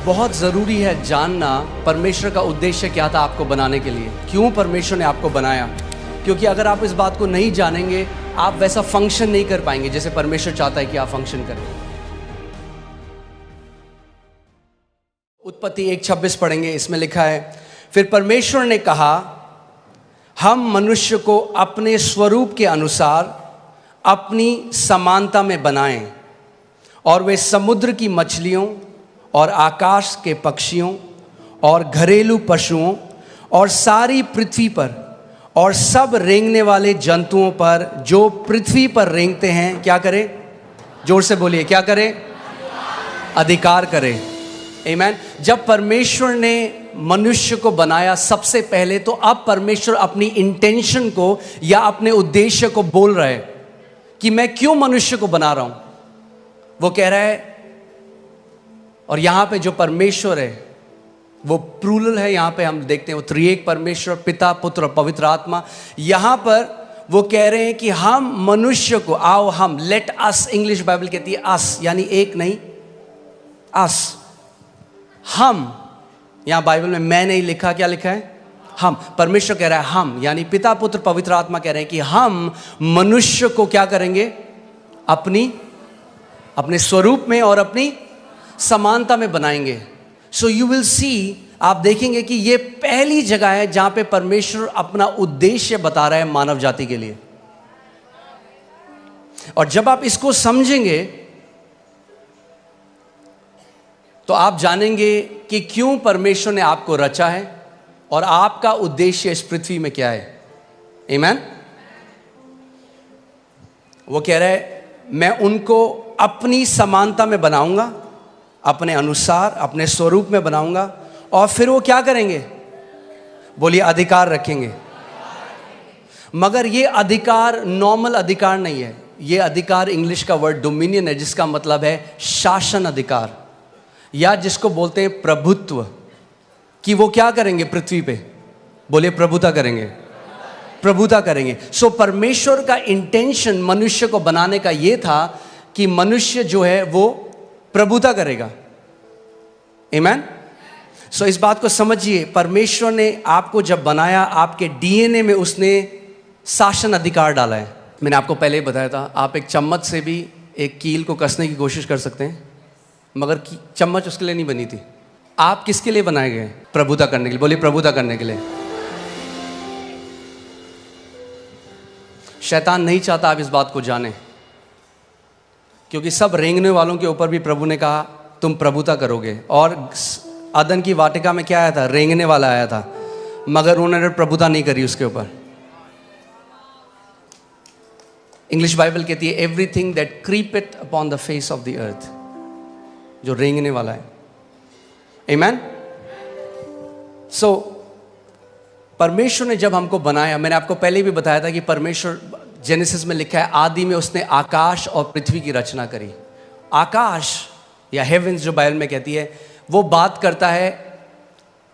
बहुत ज़रूरी है जानना परमेश्वर का उद्देश्य क्या था आपको बनाने के लिए, क्यों परमेश्वर ने आपको बनाया। क्योंकि अगर आप इस बात को नहीं जानेंगे, आप वैसा फंक्शन नहीं कर पाएंगे जैसे परमेश्वर चाहता है कि आप फंक्शन करें। उत्पत्ति 1:26 पढ़ेंगे, इसमें लिखा है, फिर परमेश्वर ने कहा, हम मनुष्य को अपने स्वरूप के अनुसार अपनी समानता में बनाएं और वे समुद्र की मछलियों और आकाश के पक्षियों और घरेलू पशुओं और सारी पृथ्वी पर और सब रेंगने वाले जंतुओं पर जो पृथ्वी पर रेंगते हैं क्या करें? जोर से बोलिए, क्या करें? अधिकार करें। आमीन। जब परमेश्वर ने मनुष्य को बनाया सबसे पहले, तो अब परमेश्वर अपनी इंटेंशन को या अपने उद्देश्य को बोल रहा है कि मैं क्यों मनुष्य को बना रहा हूं। वो कह रहा है, और यहां पे जो परमेश्वर है वो प्लूरल है, यहां पे हम देखते हैं वो त्रिएक परमेश्वर, पिता, पुत्र और पवित्र आत्मा। यहां पर वो कह रहे हैं कि हम मनुष्य को, आओ हम, लेट अस, इंग्लिश बाइबल कहती है अस, यानी एक नहीं, अस, हम। यहां बाइबल में मैं नहीं लिखा, क्या लिखा है? हम। परमेश्वर कह रहा है हम, यानी पिता, पुत्र, पवित्र आत्मा कह रहे हैं कि हम मनुष्य को क्या करेंगे? अपने स्वरूप में और अपनी समानता में बनाएंगे। सो यू विल सी, आप देखेंगे कि ये पहली जगह है जहां पे परमेश्वर अपना उद्देश्य बता रहा है मानव जाति के लिए। और जब आप इसको समझेंगे तो आप जानेंगे कि क्यों परमेश्वर ने आपको रचा है और आपका उद्देश्य इस पृथ्वी में क्या है। आमीन। वो कह रहा है, मैं उनको अपनी समानता में बनाऊंगा, अपने अनुसार, अपने स्वरूप में बनाऊंगा, और फिर वो क्या करेंगे? बोलिए, अधिकार रखेंगे। मगर ये अधिकार नॉर्मल अधिकार नहीं है। ये अधिकार इंग्लिश का वर्ड डोमिनियन है, जिसका मतलब है शासन अधिकार, या जिसको बोलते हैं प्रभुत्व। कि वो क्या करेंगे पृथ्वी पे? बोलिए, प्रभुता करेंगे, प्रभुता करेंगे। सो परमेश्वर का इंटेंशन मनुष्य को बनाने का ये था कि मनुष्य जो है वो प्रभुता करेगा। आमीन। सो इस बात को समझिए, परमेश्वर ने आपको जब बनाया, आपके डीएनए में उसने शासन अधिकार डाला है। मैंने आपको पहले ही बताया था, आप एक चम्मच से भी एक कील को कसने की कोशिश कर सकते हैं, मगर चम्मच उसके लिए नहीं बनी थी। आप किसके लिए बनाए गए? प्रभुता करने के लिए। बोलिए, प्रभुता करने के लिए। शैतान नहीं चाहता आप इस बात को जाने, क्योंकि सब रेंगने वालों के ऊपर भी प्रभु ने कहा तुम प्रभुता करोगे। और अदन की वाटिका में क्या आया था? रेंगने वाला आया था, मगर उन्होंने प्रभुता नहीं करी उसके ऊपर। इंग्लिश बाइबल कहती है, everything that creepeth upon the face of the earth, जो रेंगने वाला है। आमीन। सो परमेश्वर ने जब हमको बनाया, मैंने आपको पहले भी बताया था कि परमेश्वर, जेनेसिस में लिखा है, आदि में उसने आकाश और पृथ्वी की रचना करी। आकाश या हेवेंस जो बाइबल में कहती है, वो बात करता है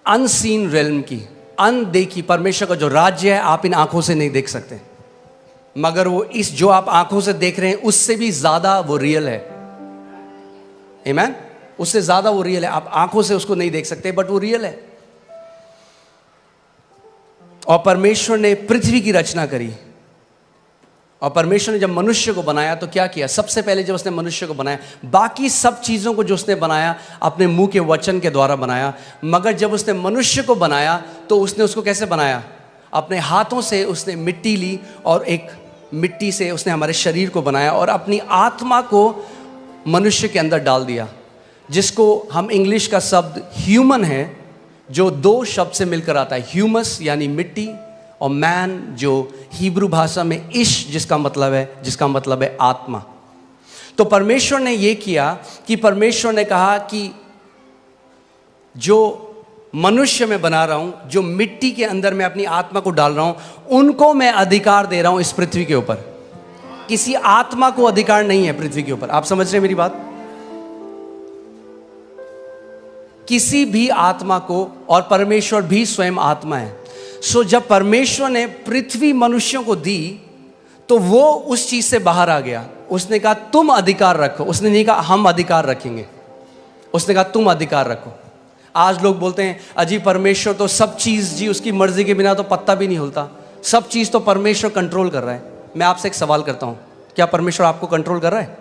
अनसीन रेल्म की, अनदेखी। परमेश्वर का जो राज्य है आप इन आंखों से नहीं देख सकते, मगर वो इस जो आप आंखों से देख रहे हैं उससे भी ज्यादा वो रियल है। आमीन। उससे ज्यादा वो रियल है। आप आंखों से उसको नहीं देख सकते, बट वो रियल है। और परमेश्वर ने पृथ्वी की रचना करी। और परमेश्वर ने जब मनुष्य को बनाया तो क्या किया? सबसे पहले जब उसने मनुष्य को बनाया, बाकी सब चीज़ों को जो उसने बनाया अपने मुंह के वचन के द्वारा बनाया, मगर जब उसने मनुष्य को बनाया तो उसने उसको कैसे बनाया? अपने हाथों से उसने मिट्टी ली और एक मिट्टी से उसने हमारे शरीर को बनाया और अपनी आत्मा को मनुष्य के अंदर डाल दिया, जिसको हम इंग्लिश का शब्द ह्यूमन है, जो दो शब्द से मिलकर आता है, ह्यूमस यानी मिट्टी, और मैन जो हिब्रू भाषा में इश जिसका मतलब है आत्मा। तो परमेश्वर ने ये किया कि परमेश्वर ने कहा कि जो मनुष्य मैं बना रहा हूं, जो मिट्टी के अंदर मैं अपनी आत्मा को डाल रहा हूं, उनको मैं अधिकार दे रहा हूं इस पृथ्वी के ऊपर। किसी आत्मा को अधिकार नहीं है पृथ्वी के ऊपर। आप समझ रहे हैं मेरी बात? किसी भी आत्मा को, और परमेश्वर भी स्वयं आत्मा है। सो जब परमेश्वर ने पृथ्वी मनुष्यों को दी तो वो उस चीज से बाहर आ गया। उसने कहा तुम अधिकार रखो, उसने नहीं कहा हम अधिकार रखेंगे। उसने कहा तुम अधिकार रखो। आज लोग बोलते हैं अजी परमेश्वर तो सब चीज़ जी उसकी मर्जी के बिना तो पत्ता भी नहीं हिलता, सब चीज़ तो परमेश्वर कंट्रोल कर रहा है। मैं आपसे एक सवाल करता हूं, क्या परमेश्वर आपको कंट्रोल कर रहा है?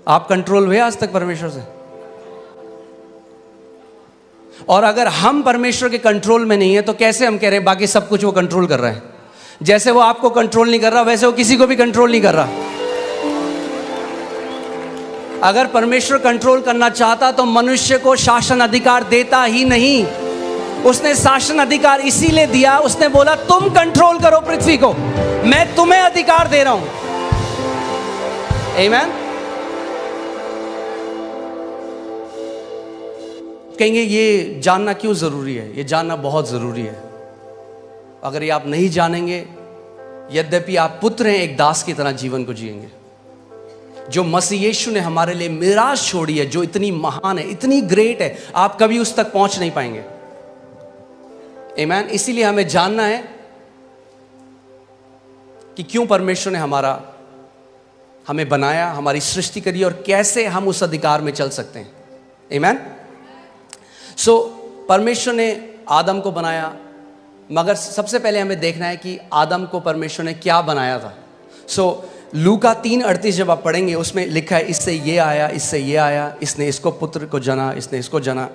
आप कंट्रोल हुए आज तक परमेश्वर से? और अगर हम परमेश्वर के कंट्रोल में नहीं है तो कैसे हम कह रहे हैं बाकी सब कुछ वो कंट्रोल कर रहा है? जैसे वो आपको कंट्रोल नहीं कर रहा वैसे वो किसी को भी कंट्रोल नहीं कर रहा। अगर परमेश्वर कंट्रोल करना चाहता तो मनुष्य को शासन अधिकार देता ही नहीं। उसने शासन अधिकार इसीलिए दिया, उसने बोला तुम कंट्रोल करो पृथ्वी को, मैं तुम्हें अधिकार दे रहा हूं। आमीन। कहेंगे ये जानना क्यों जरूरी है? ये जानना बहुत जरूरी है। अगर ये आप नहीं जानेंगे, यद्यपि आप पुत्र हैं, एक दास की तरह जीवन को जिएंगे। जो मसीह यीशु ने हमारे लिए मिराज छोड़ी है, जो इतनी महान है, इतनी ग्रेट है, आप कभी उस तक पहुंच नहीं पाएंगे। आमीन। इसीलिए हमें जानना है कि क्यों परमेश्वर ने हमें बनाया, हमारी सृष्टि करी और कैसे हम उस अधिकार में चल सकते हैं। आमीन। सो परमेश्वर ने आदम को बनाया, मगर सबसे पहले हमें देखना है कि आदम को परमेश्वर ने क्या बनाया था। सो लूका 3:38 जब आप पढ़ेंगे उसमें लिखा है इससे ये आया, इससे ये आया, इसने इसको पुत्र को जना, इसने इसको जना,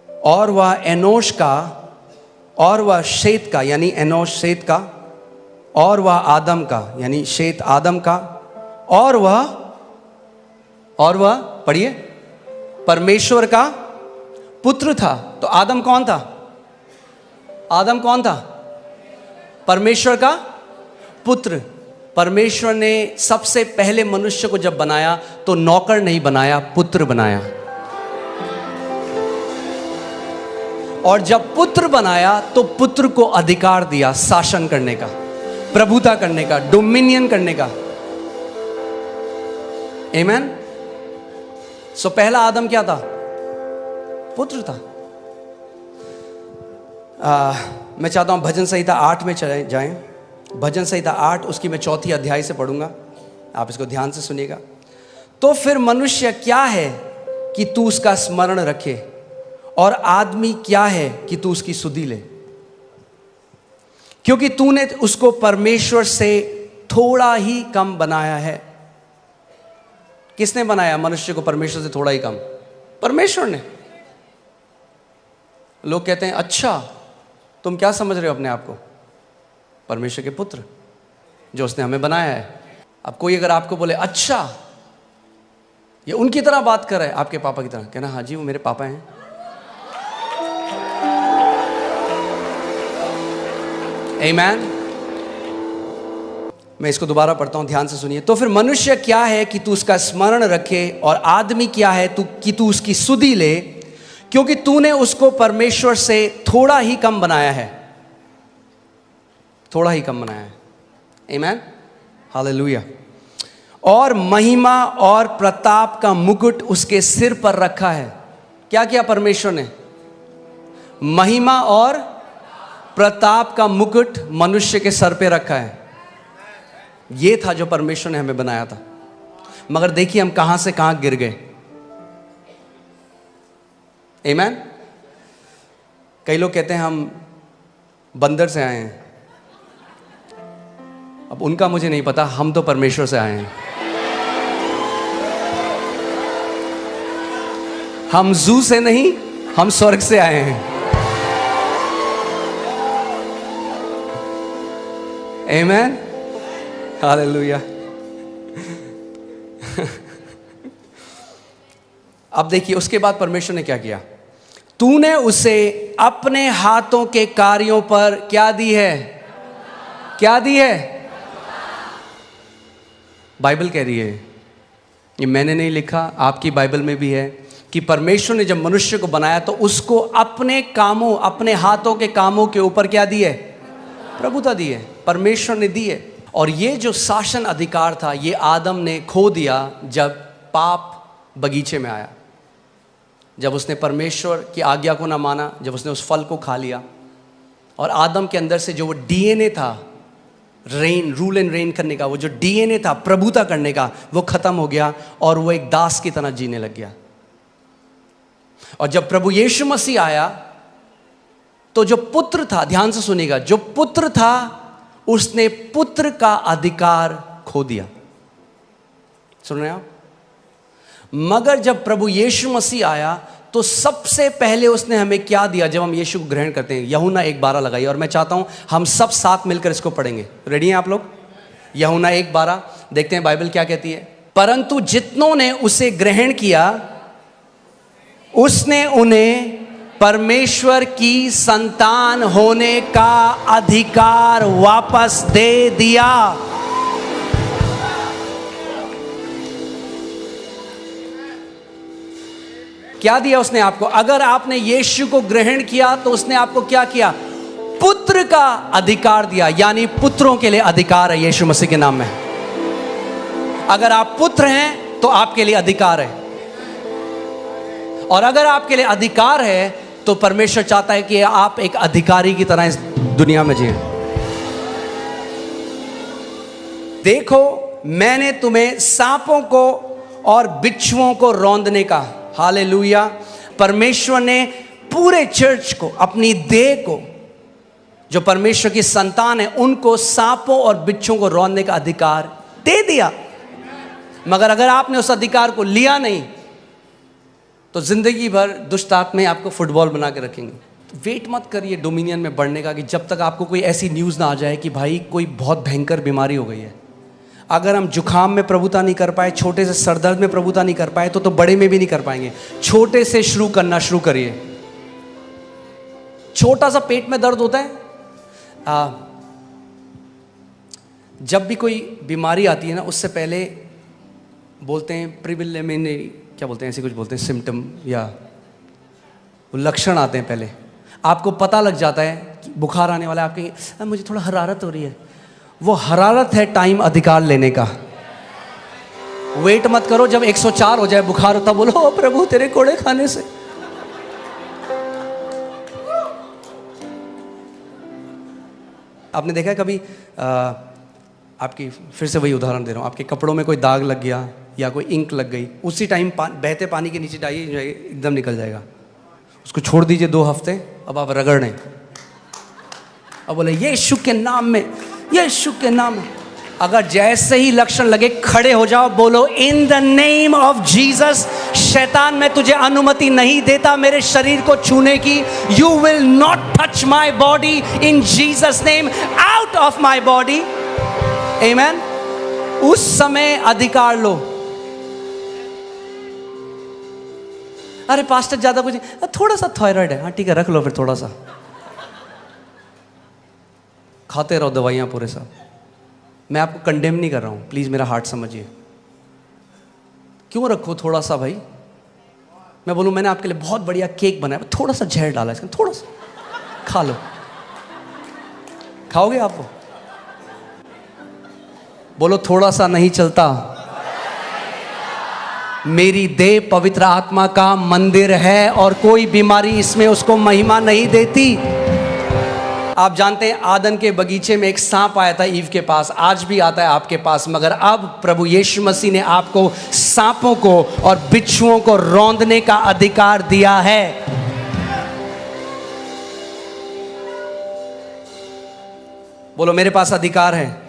और वह एनोश का, और वह शेत का, यानी एनोश शेत का, और वह आदम का, यानी शेत आदम का, और वह पढ़िए परमेश्वर का पुत्र था। तो आदम कौन था? आदम कौन था? परमेश्वर का पुत्र। परमेश्वर ने सबसे पहले मनुष्य को जब बनाया तो नौकर नहीं बनाया, पुत्र बनाया। और जब पुत्र बनाया तो पुत्र को अधिकार दिया शासन करने का, प्रभुता करने का, डोमिनियन करने का। आमीन। सो पहला आदम क्या था? पुत्र था। मैं चाहता हूं भजन संहिता 8 में चले जाएं। भजन संहिता 8 उसकी मैं 4 अध्याय से पढ़ूंगा, आप इसको ध्यान से सुनिएगा। तो फिर मनुष्य क्या है कि तू उसका स्मरण रखे, और आदमी क्या है कि तू उसकी सुधि ले, क्योंकि तूने उसको परमेश्वर से थोड़ा ही कम बनाया है। किसने बनाया मनुष्य को परमेश्वर से थोड़ा ही कम? परमेश्वर ने। लोग कहते हैं अच्छा तुम क्या समझ रहे हो अपने आप को? परमेश्वर के पुत्र जो उसने हमें बनाया है। अब कोई अगर आपको बोले अच्छा ये उनकी तरह बात कर रहा है, आपके पापा की तरह, कहना हाँ जी वो मेरे पापा हैं। आमीन। मैं इसको दोबारा पढ़ता हूं, ध्यान से सुनिए। तो फिर मनुष्य क्या है कि तू उसका स्मरण रखे, और आदमी क्या है कि तू उसकी सुधि ले, क्योंकि तूने उसको परमेश्वर से थोड़ा ही कम बनाया है। थोड़ा ही कम बनाया है। आमीन। हालेलुया। और महिमा और प्रताप का मुकुट उसके सिर पर रखा है। क्या किया परमेश्वर ने? महिमा और प्रताप का मुकुट मनुष्य के सर पे रखा है। ये था जो परमेश्वर ने हमें बनाया था। मगर देखिए हम कहां से कहां गिर गए। आमीन। कई लोग कहते हैं हम बंदर से आए हैं। अब उनका मुझे नहीं पता, हम तो परमेश्वर से आए हैं। हम जू से नहीं, हम स्वर्ग से आए हैं। आमीन। हालेलुया। अब देखिए उसके बाद परमेश्वर ने क्या किया। तूने उसे अपने हाथों के कार्यों पर क्या दी है? क्या दी है? बाइबल कह रही है, ये मैंने नहीं लिखा, आपकी बाइबल में भी है कि परमेश्वर ने जब मनुष्य को बनाया तो उसको अपने कामों, अपने हाथों के कामों के ऊपर क्या दी है? प्रभुता दी है। परमेश्वर ने दी है। और ये जो शासन अधिकार था ये आदम ने खो दिया जब पाप बगीचे में आया, जब उसने परमेश्वर की आज्ञा को ना माना, जब उसने उस फल को खा लिया। और आदम के अंदर से जो वो डीएनए था रेन, रूल एंड रेन करने का, वो जो डीएनए था प्रभुता करने का, वो खत्म हो गया और वो एक दास की तरह जीने लग गया। और जब प्रभु यीशु मसीह आया तो जो पुत्र था, ध्यान से सुनिएगा, जो पुत्र था उसने पुत्र का अधिकार खो दिया। सुन रहे हैं आप? मगर जब प्रभु यीशु मसीह आया तो सबसे पहले उसने हमें क्या दिया जब हम यीशु को ग्रहण करते हैं? यूहन्ना 1:12 लगाइए और मैं चाहता हूं हम सब साथ मिलकर इसको पढ़ेंगे। रेडी हैं आप लोग? यूहन्ना 1:12 देखते हैं बाइबल क्या कहती है। परंतु जितनों ने उसे ग्रहण किया उसने उन्हें परमेश्वर की संतान होने का अधिकार वापस दे दिया। क्या दिया उसने आपको? अगर आपने यीशु को ग्रहण किया तो उसने आपको क्या किया? पुत्र का अधिकार दिया, यानी पुत्रों के लिए अधिकार है यीशु मसीह के नाम में। अगर आप पुत्र हैं तो आपके लिए अधिकार है, और अगर आपके लिए अधिकार है तो परमेश्वर चाहता है कि आप एक अधिकारी की तरह इस दुनिया में जिए। देखो मैंने तुम्हें सांपों को और बिच्छुओं को रौंदने का, हालेलुया, परमेश्वर ने पूरे चर्च को, अपनी देह को, जो परमेश्वर की संतान है, उनको सांपों और बिच्छुओं को रौंदने का अधिकार दे दिया। मगर अगर आपने उस अधिकार को लिया नहीं तो जिंदगी भर दुष्ट आत्माएं आपको फुटबॉल बना के रखेंगे। तो वेट मत करिए डोमिनियन में बढ़ने का कि जब तक आपको कोई ऐसी न्यूज़ ना आ जाए कि भाई कोई बहुत भयंकर बीमारी हो गई है। अगर हम जुखाम में प्रभुता नहीं कर पाए, छोटे से सरदर्द में प्रभुता नहीं कर पाए, तो बड़े में भी नहीं कर पाएंगे। छोटे से शुरू करना शुरू करिए। छोटा सा पेट में दर्द होता है, जब भी कोई बीमारी आती है ना, उससे पहले बोलते हैं प्रिलिमिनरी, क्या बोलते हैं, ऐसे कुछ बोलते हैं, सिम्टम या लक्षण आते हैं। पहले आपको पता लग जाता है कि बुखार आने वाला है, आप कहेंगे मुझे थोड़ा हरारत हो रही है। वो हरारत है टाइम अधिकार लेने का। वेट मत करो जब 104 हो जाए बुखार होता, बोलो ओ प्रभु तेरे कोड़े खाने से। आपने देखा है कभी आपकी, फिर से वही उदाहरण दे रहा हूँ, आपके कपड़ों में कोई दाग लग गया या कोई इंक लग गई, उसी टाइम बहते पानी के नीचे डालिए, एकदम निकल जाएगा। उसको छोड़ दीजिए 2 हफ्ते, अब आप रगड़ने, अब बोले यीशु के नाम में, यीशु के नाम में। अगर जैसे ही लक्षण लगे खड़े हो जाओ, बोलो in the name of Jesus, शैतान मैं तुझे अनुमति नहीं देता मेरे शरीर को छूने की। You will not touch my body in Jesus name, out of my body. Amen. उस समय अधिकार लो। अरे पास्टर ज्यादा कुछ नहीं, थोड़ा सा थायराइड है, हाँ ठीक है रख लो फिर, थोड़ा सा खाते रहो दवाइयां पूरे साथ। मैं आपको कंडेम नहीं कर रहा हूं, प्लीज मेरा हार्ट समझिए। क्यों रखो थोड़ा सा भाई? मैं बोलूं मैंने आपके लिए बहुत बढ़िया केक बनाया, थोड़ा सा जहर डाला इसमें, थोड़ा सा खा लो। खाओगे आप वो? बोलो थोड़ा सा नहीं चलता। मेरी देह पवित्र आत्मा का मंदिर है और कोई बीमारी इसमें उसको महिमा नहीं देती। आप जानते हैं आदन के बगीचे में एक सांप आया था ईव के पास, आज भी आता है आपके पास, मगर अब प्रभु यीशु मसीह ने आपको सांपों को और बिच्छुओं को रौंदने का अधिकार दिया है। बोलो मेरे पास अधिकार है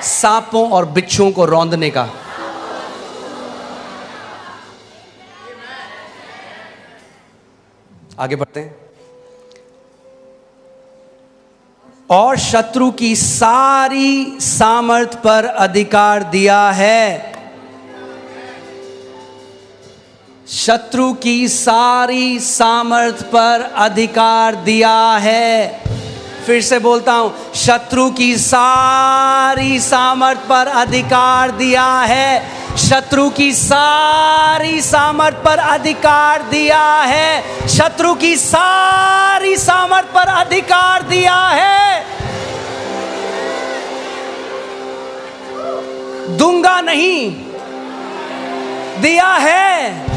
सांपों और बिच्छुओं को रौंदने का। आगे बढ़ते हैं। और शत्रु की सारी सामर्थ पर अधिकार दिया है। शत्रु की सारी सामर्थ पर अधिकार दिया है। फिर से बोलता हूं, शत्रु की सारी सामर्थ पर अधिकार दिया है। शत्रु की सारी सामर्थ पर अधिकार दिया है। शत्रु की सारी सामर्थ पर अधिकार दिया है। दूंगा नहीं, दिया है।